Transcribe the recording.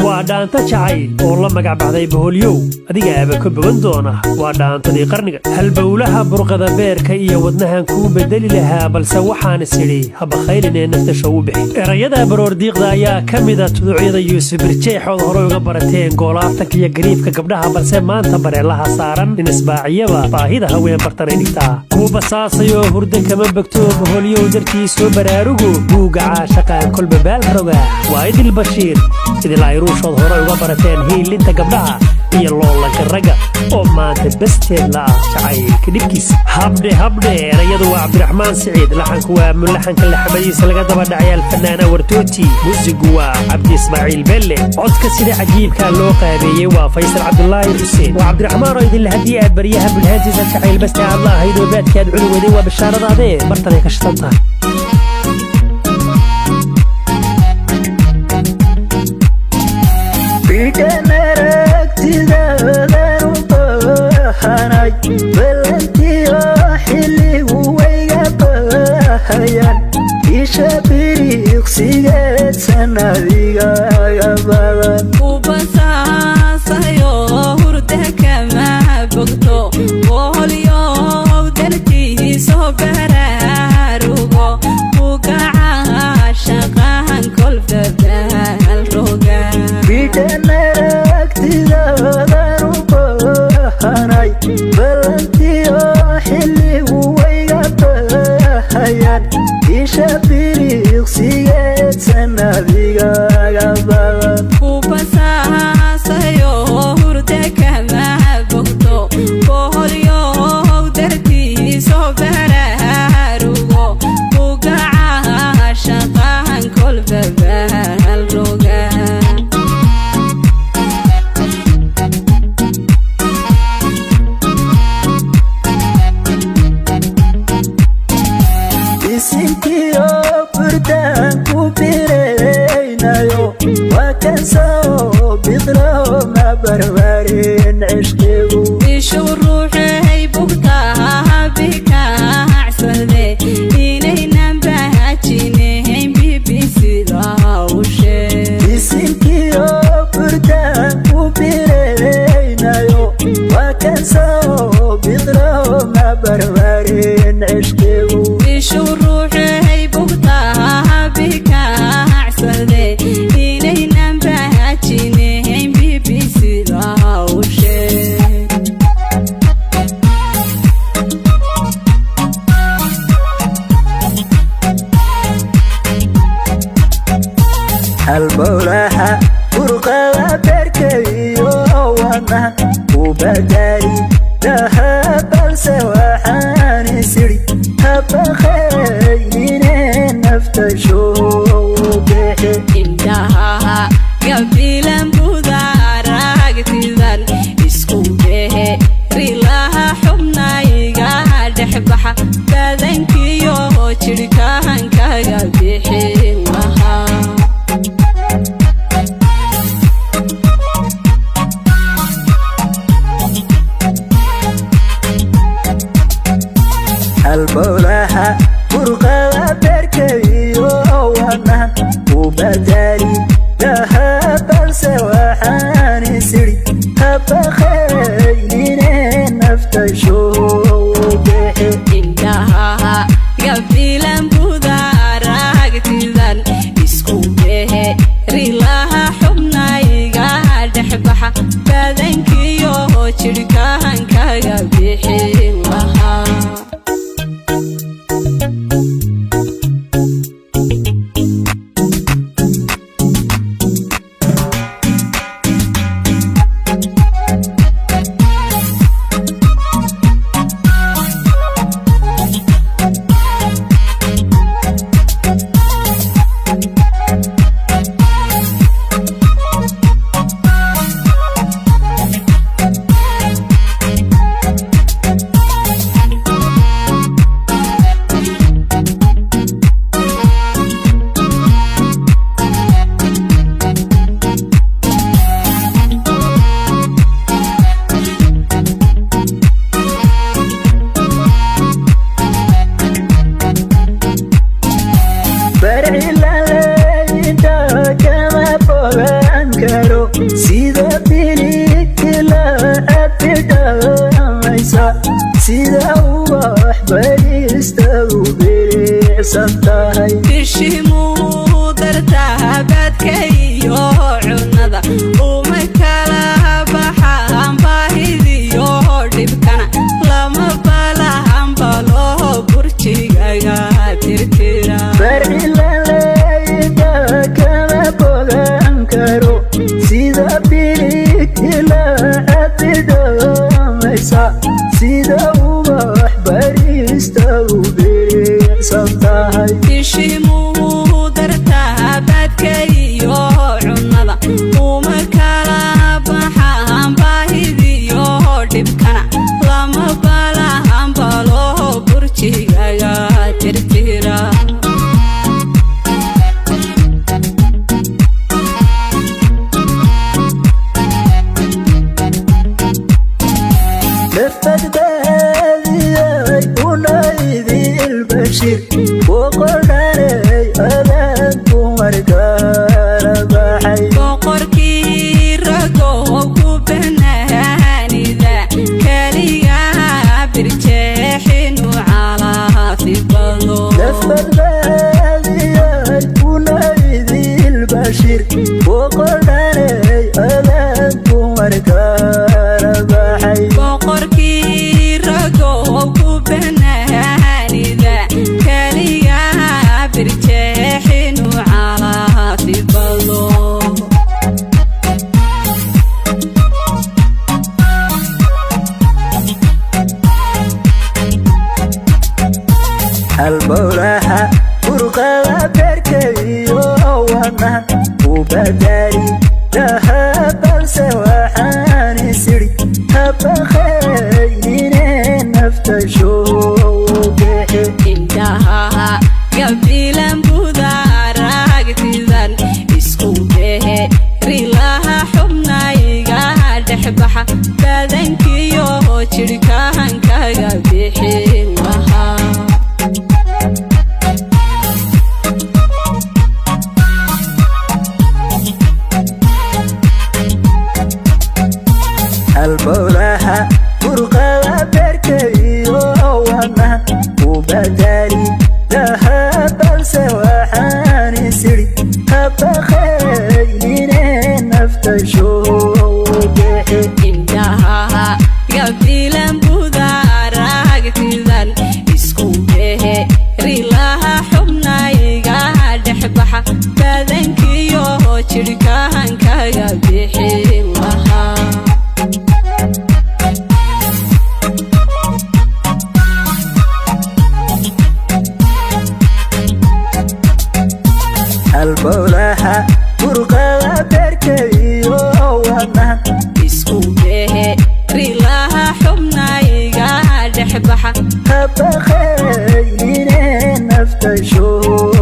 وادانتا جعيل والله ما قاعد بعضي بهوليو أديك أبا كبغندونا وادانتا دي قرنقة هل بولها برقة بيركا إيا ودنها نكون بدلي لها بل سوحان السيري هبا خيلنا نفتشو بحي ريادا برور ديق دايا كميدا تدعيدا يوسف برجي حوض هروي غبرتين قولاتك يا قريفك قبلها بل سيمان تبري لها صارا إنسباعيبا باهيدا هوين برطرين إكتا كوبا ساسيو هردن كمان بكتوب هوليو درتيسو براروغو بوغا عاشقا كل ببال رغا وايد البشير إذا لا يروش حوض هروي غبرتين هي اللي انت قبلها هي اللولا كالرقا وما تبستين لا شعيل كدبكيس هبدي رياضو عبد الرحمن سعيد لحنك ومن لحنك اللي حبيس لقد بدع الفنانة ورتوتي موسيقى عبد اسماعيل بلي عدك سيدي عجيب كان لو قابيه وفيصل عبد الله حسين وعبد الرحمن رايد الهدية بريها بالهاتف شعيل بس يا الله هيدو بيت كاد علو ودي وبالشارة ضاديه برطني كشطنطها البورحة فرقة بركيو وانا وبداري ذهب السواحان سري هبا خيرين نفتشو بحي إندها قبيلا بودارك تذن اسكو به ريلاها حبنا يقعد حبها بدنكيو شركاهن كقبيحي وها البورحة فرقة بركيو وانا وبداري sida bilikila abidhamaysa sida ubax barista u bilicsan tahay bishimuu dartaha baadka iyo cunada uma kala baxaan baahidiyo dhibkana lama balahan balo burjigaga tirtira barcilaleyda kama bogan karo sida bilikila abidhamaysa sida ubax barista u bilicsan tahay bishimuu dartaha baadka iyo cunada uma kala baxaan baahidiyo dhibkana lama balahan balo burjigaga tirtira badbaadiyay unaydi ilbashir boqornanay adaan dumarkala baxay boqorkii ragoo ku banaanida keligaa birjeexinu calaasi bado badbaadiyay unaydi ilbashir boqornanay adaan dumarkala baxay boqorkii ragoo ku banaanida keligaa birjeexinu calaasi bado halbowlaha burqada beerka iyo wadnaha u badari laha balse waxaan isiri habaqaynine nafta shoogexe indhaha gabilan budaaragtidan isku behe rilaha xubnayga dhexbaxa badankiyo jirhkahankaga bixin lahaa halbowlaha burqada beerka iyo wadnaha u badari laha balse waxaan isiri habaqaynine nafta shoogexe indhaha gabilan budaaragtidan isku behe rilaha xubnayga dhexbaxa badankiyo jirhkahankaga bixin lahaa halbowlaha burqada beerka iyo wadnaha isku behe rilaha xubnayga dhexbaxa habaqaynine nafta shoo